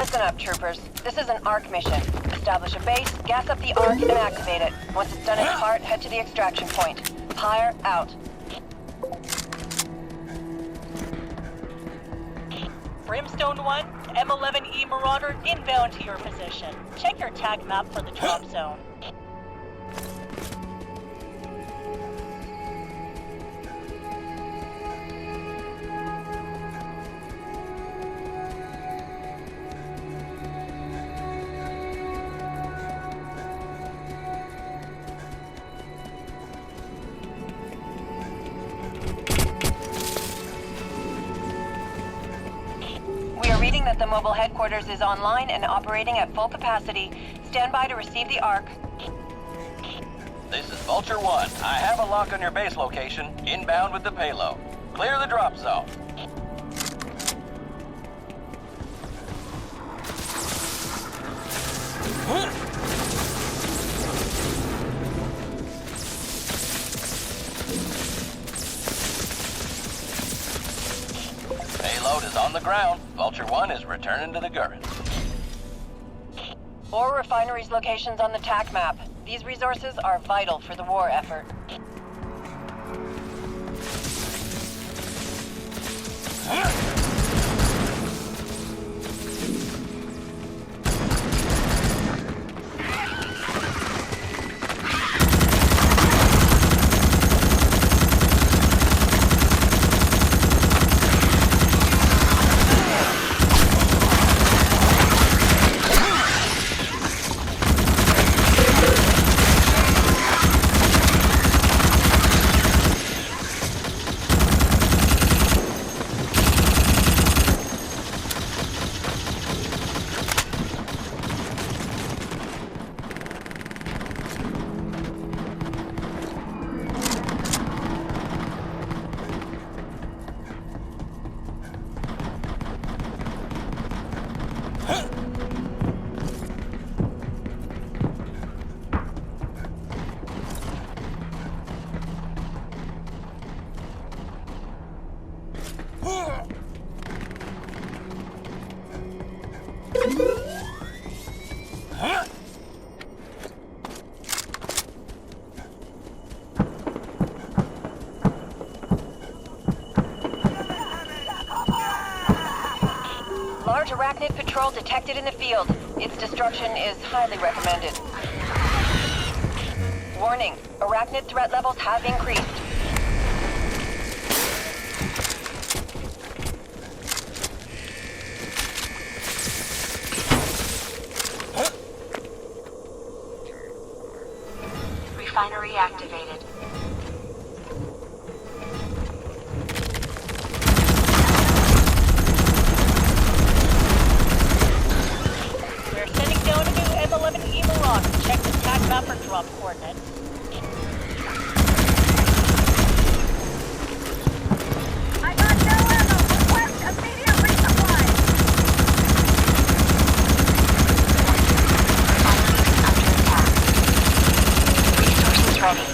Listen up, troopers. This is an ARC mission. Establish a base, gas up the ARC, and activate it. Once it's done its part, head to the extraction point. Pyre out. Brimstone 1, M11E Marauder inbound to your position. Check your tag map for the drop zone. Reading that the mobile headquarters is online and operating at full capacity. Stand by to receive the ARC. This is Vulture 1. I have a lock on your base location, inbound with the payload. Clear the drop zone. Payload is on the ground. Vulture 1 is returning to the Gurren. 4 refineries locations on the TAC map. These resources are vital for the war effort. Large arachnid patrol detected in the field. Its destruction is highly recommended. Warning, arachnid threat levels have increased. Refinery activated. We're sending down a new M11E Marauder. Check the tag map for drop coordinates. I got no ammo. Request immediate resupply. Under attack. Resources ready.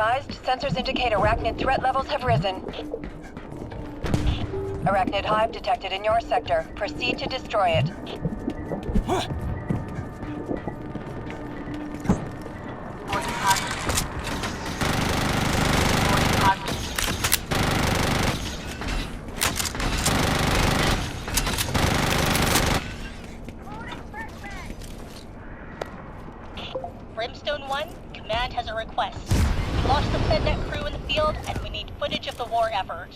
advised, sensors indicate arachnid threat levels have risen. Arachnid hive detected in your sector. Proceed to destroy it. Reporting positive. Reporting positive. Brimstone 1, Command has a request. We lost the FedNet crew in the field, and we need footage of the war effort.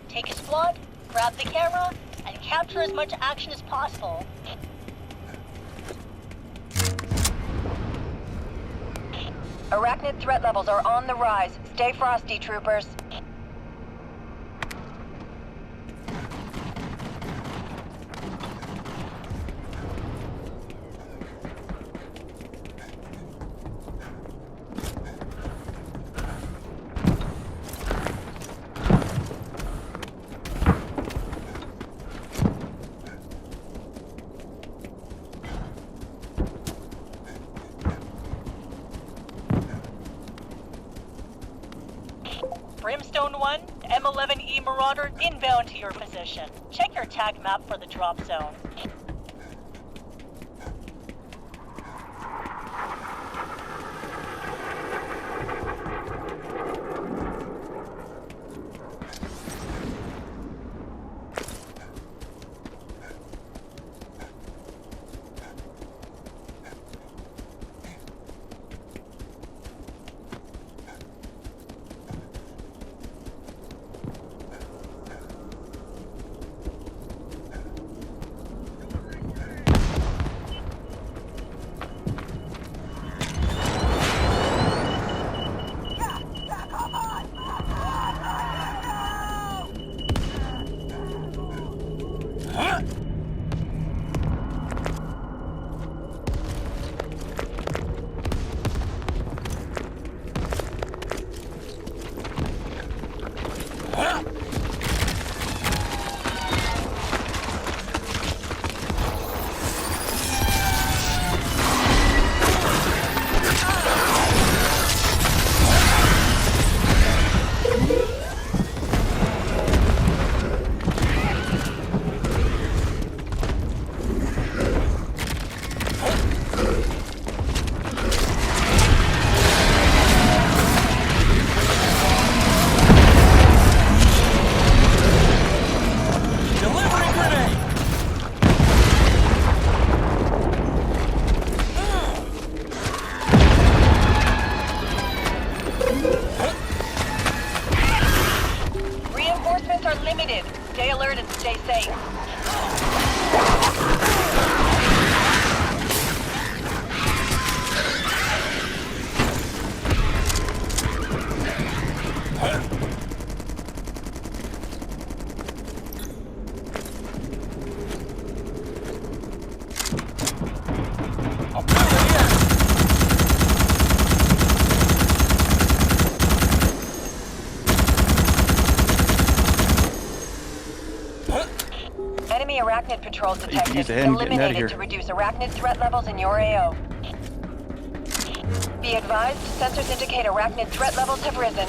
Take a squad, grab the camera, and capture as much action as possible. Arachnid threat levels are on the rise. Stay frosty, troopers. Brimstone 1, M11E Marauder inbound to your position. Check your tag map for the drop zone. Arachnid patrols detected. use a hand getting out of here. Eliminated to reduce arachnid threat levels in your AO. Be advised, sensors indicate arachnid threat levels have risen.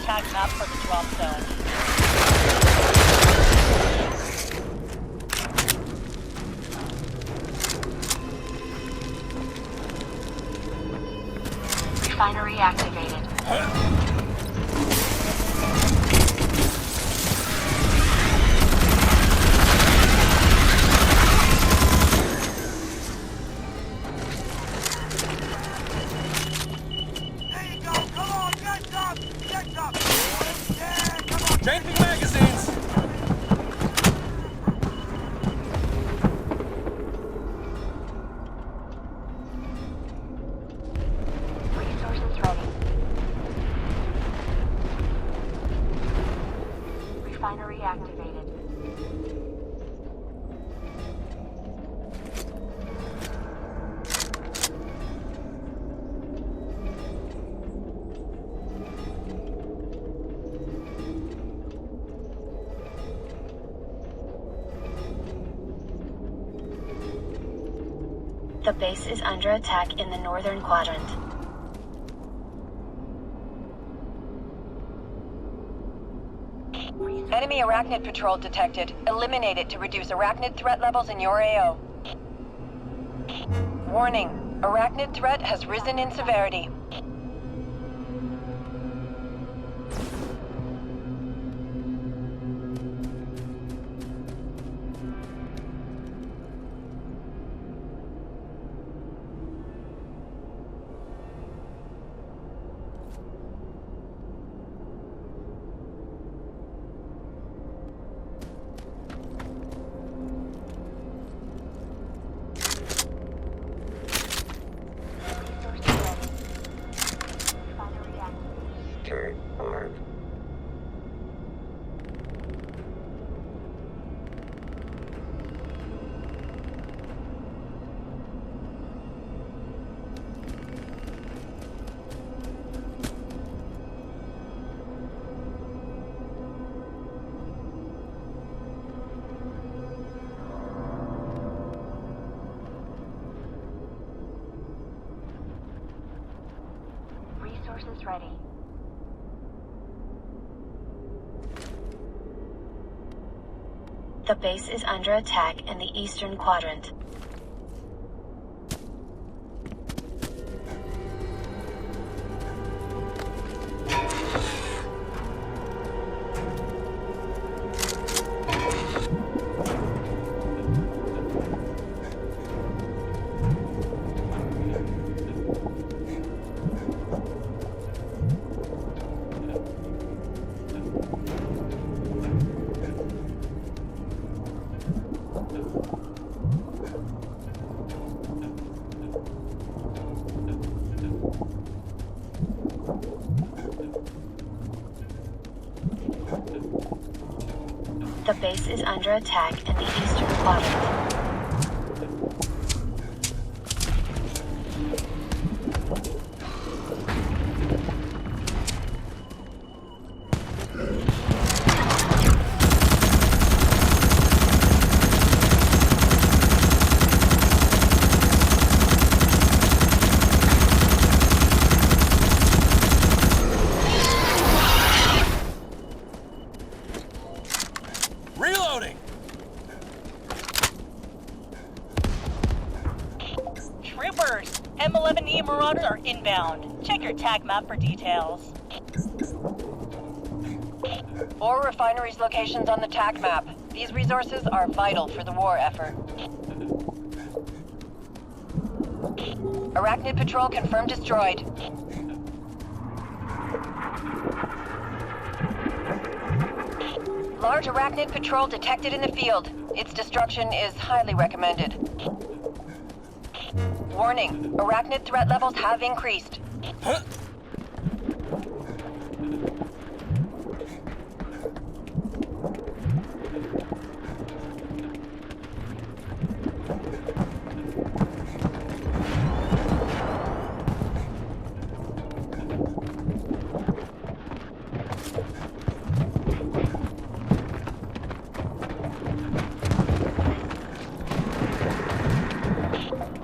attack map for the drop zone. Refinery activated. Changing magazines! Resources ready. Refinery activated. The base is under attack in the northern quadrant. Enemy arachnid patrol detected. Eliminate it to reduce arachnid threat levels in your AO. Warning. Arachnid threat has risen in severity. Turret armed. Resources ready. The base is under attack in the eastern quadrant. The base is under attack in the eastern quadrant. Reloading! Troopers! M11E Marauders are inbound. Check your tag map for details. 4 refineries locations on the TAC map. These resources are vital for the war effort. Arachnid patrol confirmed destroyed. Large arachnid patrol detected in the field. Its destruction is highly recommended. Warning, arachnid threat levels have increased. Huh?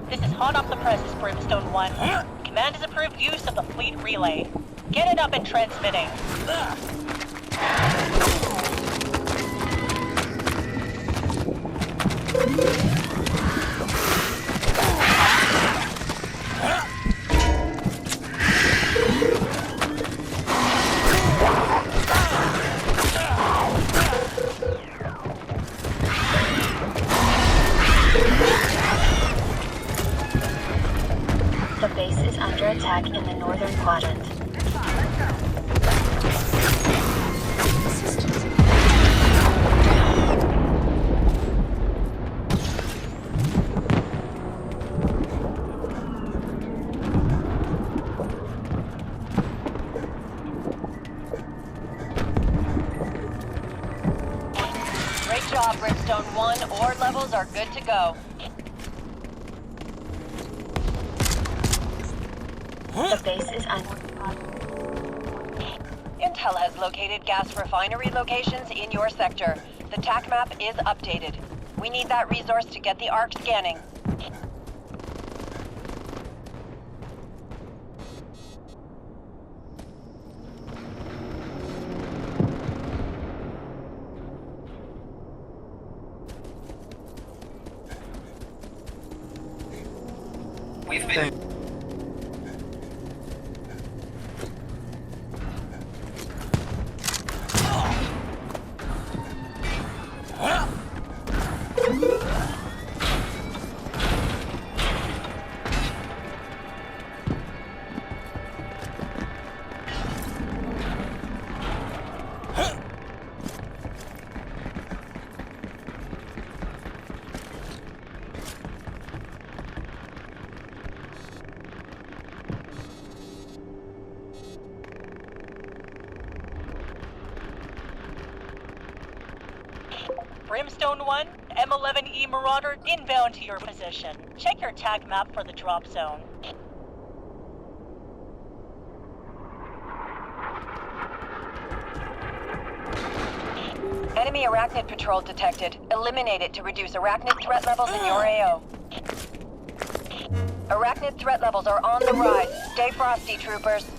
This is hot off the presses, Brimstone 1. Command has approved use of the fleet relay. Get it up and transmitting. The base is under attack in the northern quadrant. Great job, Brimstone 1. Ore levels are good to go. The base is Intel has located gas refinery locations in your sector. The TAC map is updated. We need that resource to get the ARC scanning. We've been... Brimstone 1, M11E Marauder inbound to your position. Check your TAC map for the drop zone. Enemy arachnid patrol detected. Eliminate it to reduce arachnid threat levels in your AO. Arachnid threat levels are on the rise. Stay frosty, troopers.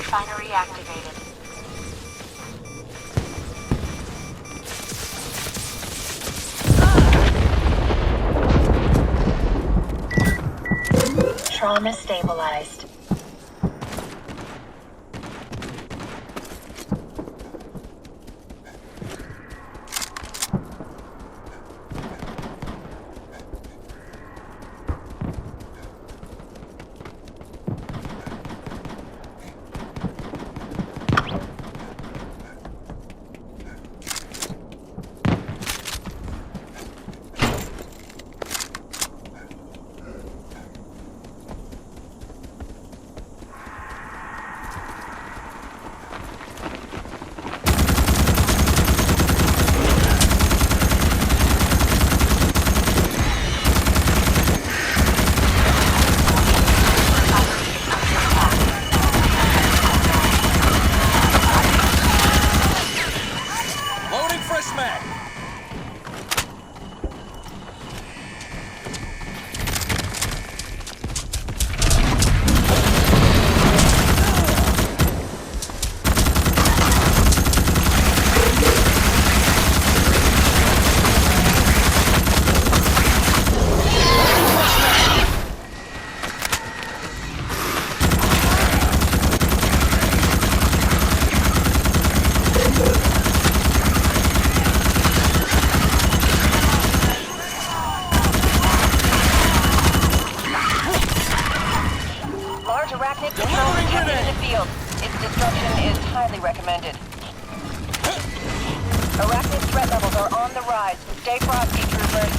refinery activated. Trauma stabilized. arachnid patrol detected in the field. Its destruction is highly recommended. Arachnid threat levels are on the rise. Stay frosty, troopers.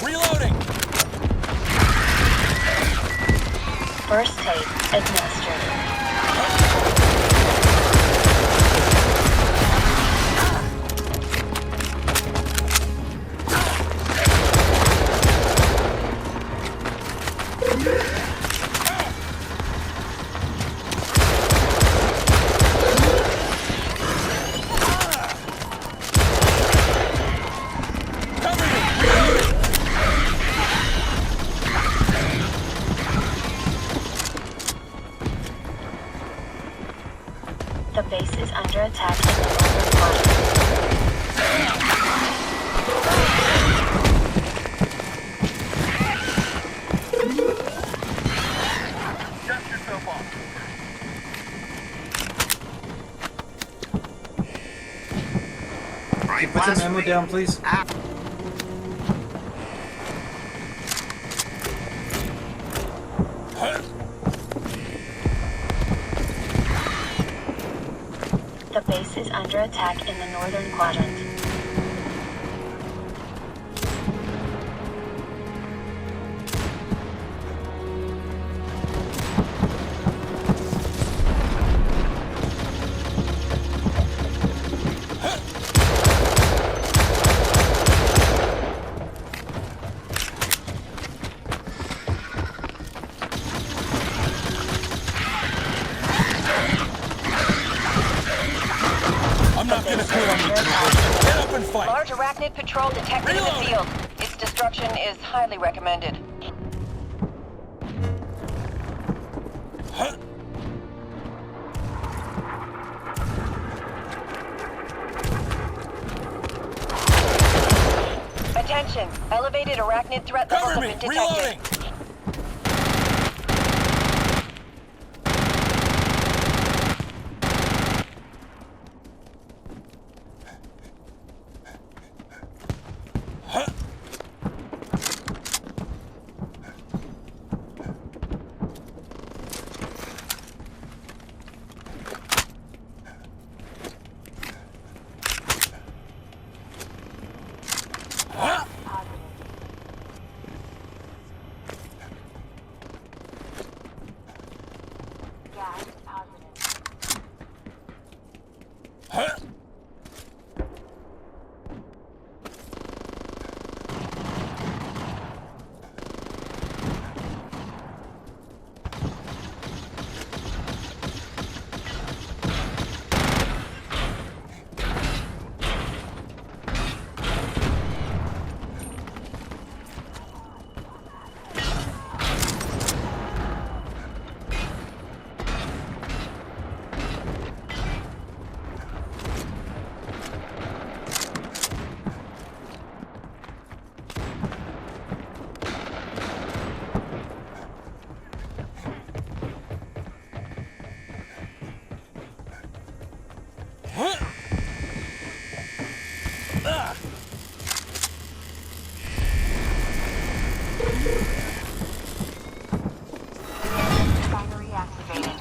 Reloading! First aid administered. The base is under attack in the northern Dust yourself off. Can you put some ammo down, please? The base is under attack in the northern quadrant. I'm not gonna quit on you. Get up and fight. Large arachnid patrol detected in the field. Its destruction is highly recommended. Attention! Elevated arachnid threat levels Cover have me! been detected. Reloading! Battery activated.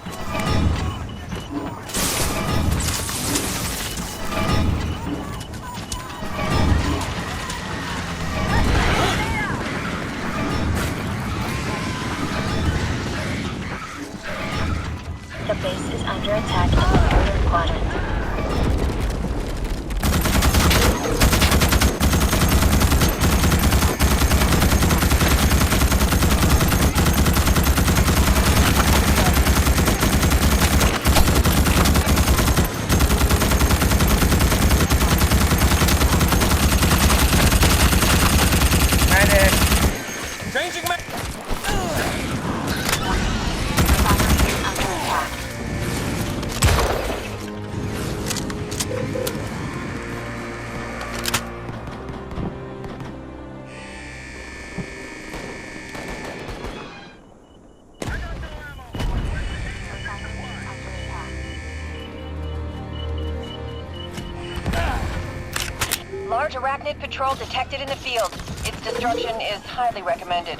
Large arachnid patrol detected in the field. Its destruction is highly recommended.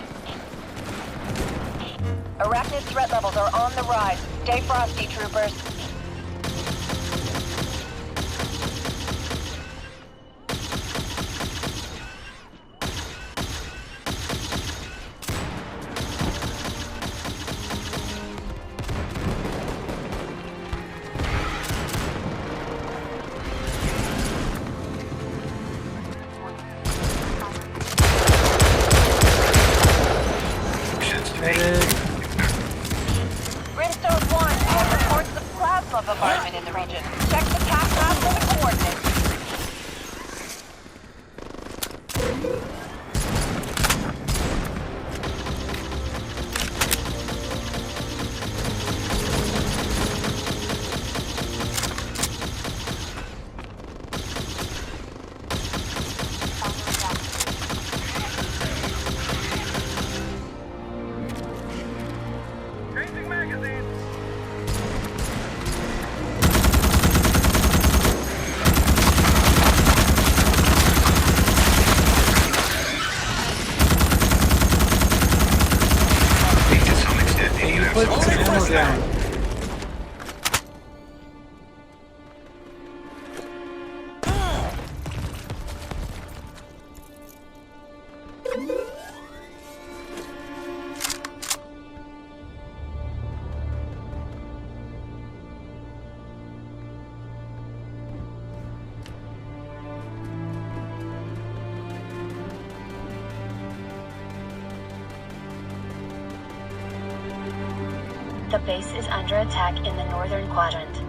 Arachnid threat levels are on the rise. Stay frosty, troopers. Brimstone 1 has reports of plasma bombardment in the region. Check the task map for the coordinates. Put the ammo down. The base is under attack in the northern quadrant.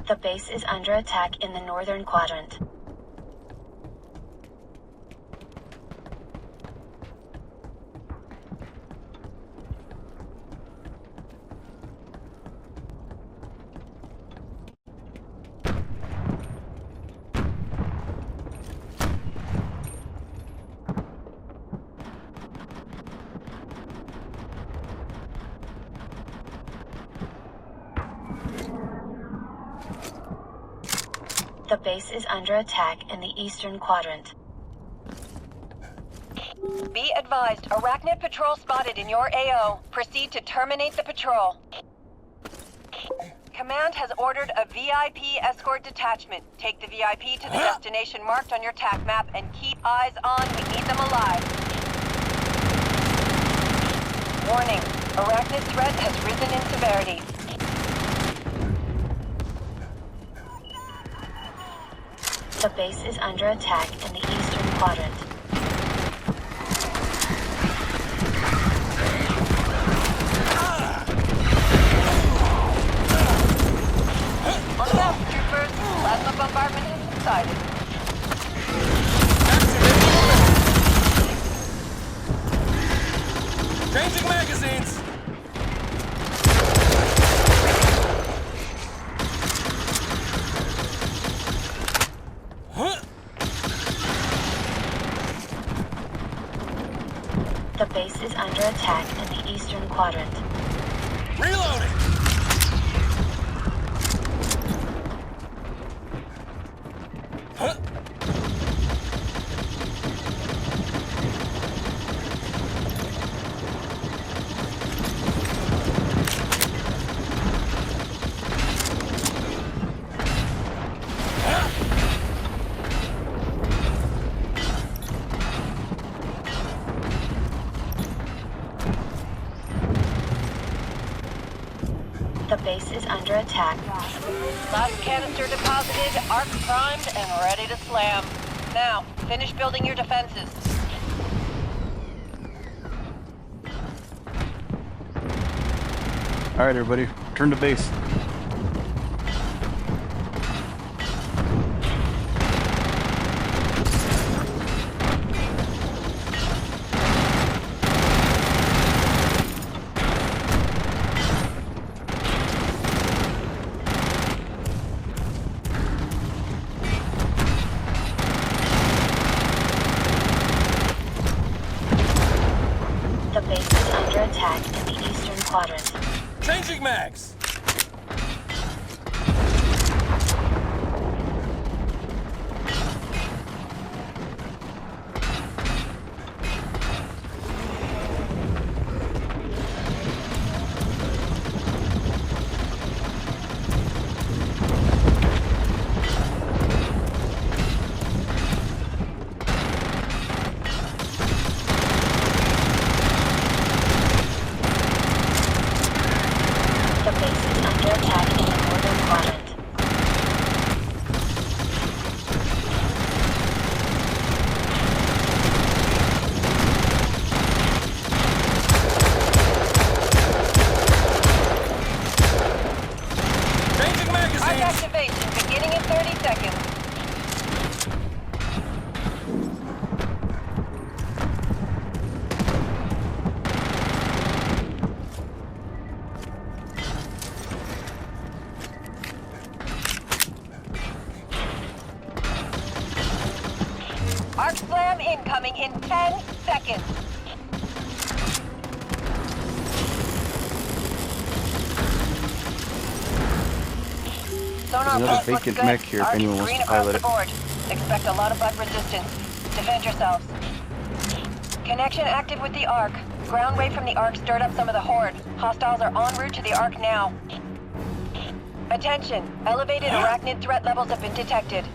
The base is under attack in the northern quadrant. The base is under attack in the eastern quadrant. Be advised, arachnid patrol spotted in your AO. Proceed to terminate the patrol. Command has ordered a VIP escort detachment. Take the VIP to the destination marked on your TAC map and keep eyes on. We need them alive. Warning, arachnid threat has risen in severity. The base is under attack in the eastern quadrant. Look out, troopers. Plasma bombardment has subsided. Changing magazines! The base is under attack in the eastern quadrant. Reloading! The base is under attack. Last canister deposited, arc primed, and ready to slam. Now, finish building your defenses. Alright, everybody, return to base. attack in the eastern quadrant. Changing mags! The base is under attack in the northern quadrant. Changing Arc magazines! activation beginning in 30 seconds. Arc slam incoming in 10 seconds. Sonar There's another pulse looks vacant good. mech here if Arc anyone is wants green to across pilot the it. board. Expect a lot of bug resistance. Defend yourselves. Connection active with the Arc. Ground wave from the Arc stirred up some of the Horde. Hostiles are en route to the Arc now. Attention! Elevated arachnid threat levels have been detected.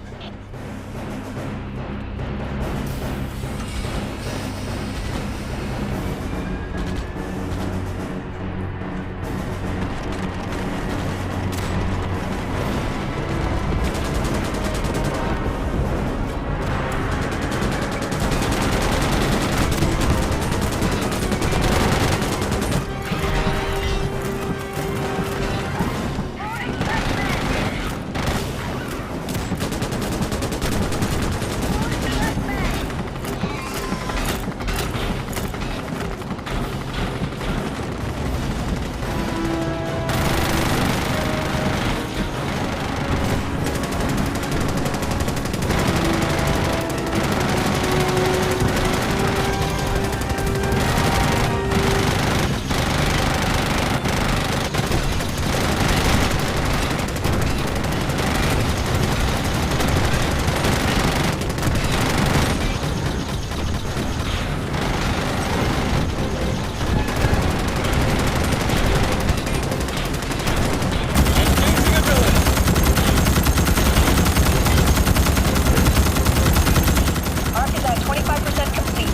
Arc is at 25% complete.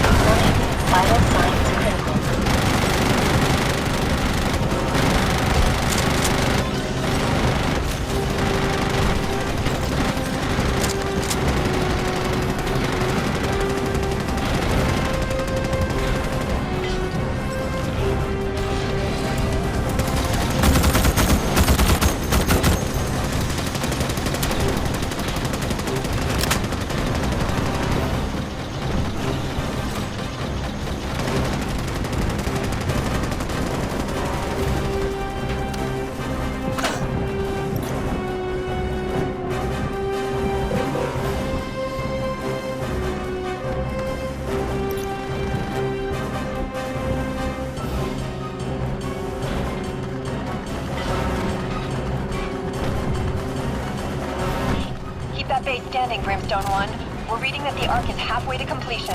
Warning, vital signs critical. Keep that base standing, Brimstone 1. We're reading that the Arc is halfway to completion.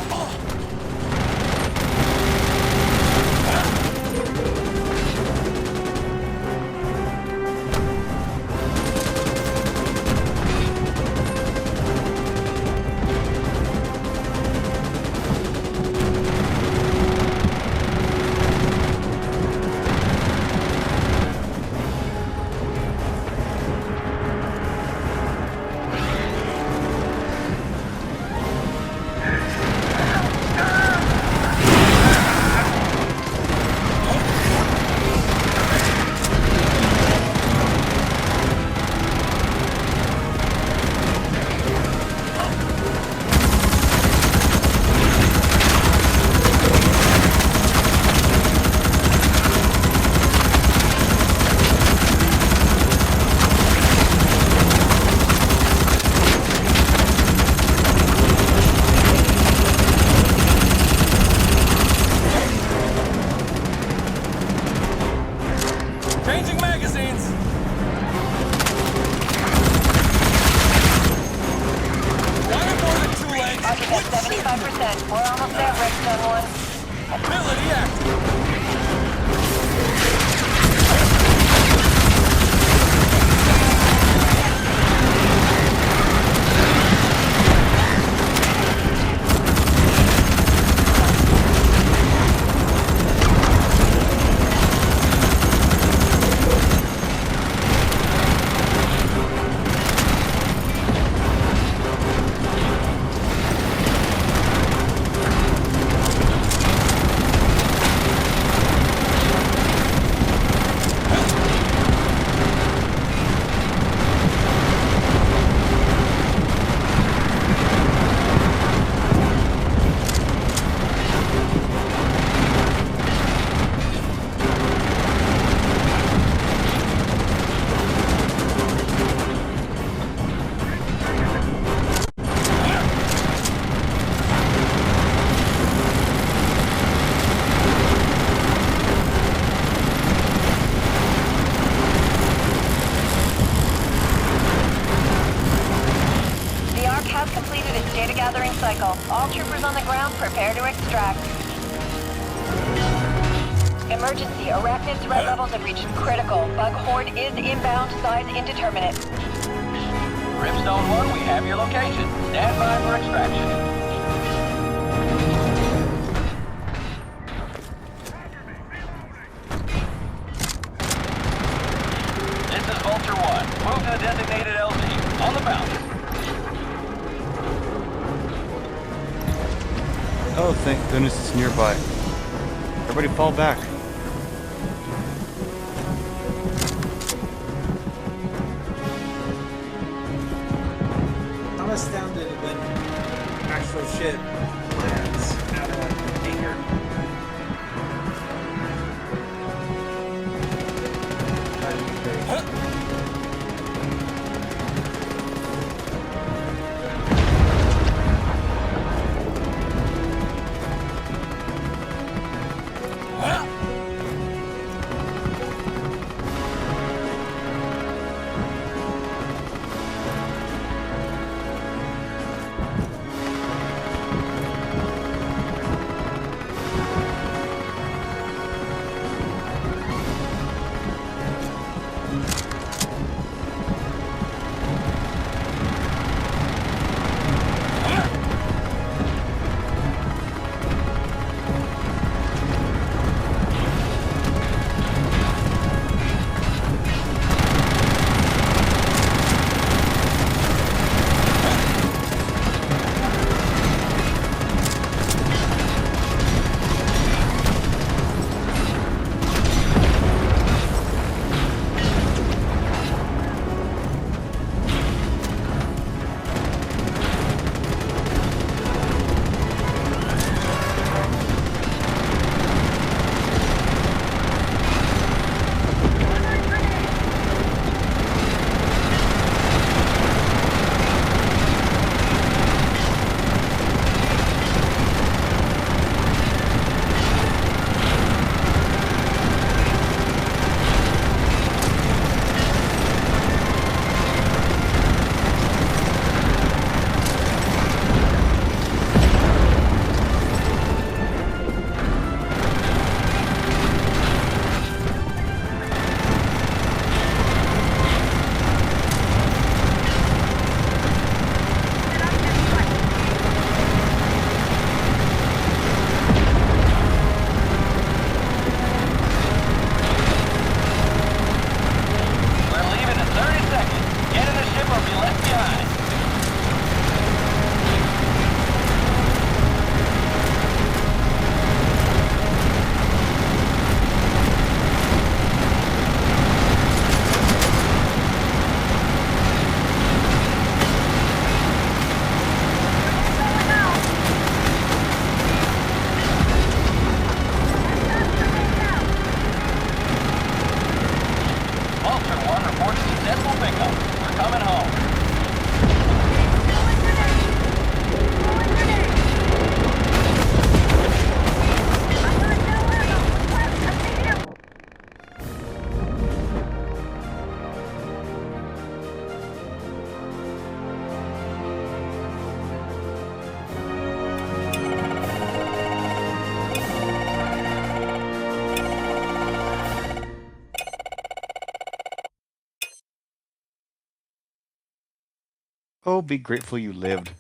75%. We're almost there, Redstone 1. Ability active. Cycle. All troopers on the ground, prepare to extract. Emergency. Arachnid threat levels have reached critical. Bug horde is inbound. Size indeterminate. Brimstone 1, we have your location. Stand by for extraction. This is Vulture 1. Move to the designated LZ. On the bounce. Oh, thank goodness it's nearby. Everybody fall back. I'm astounded when actual shit lands out of anger. Oh, be grateful you lived.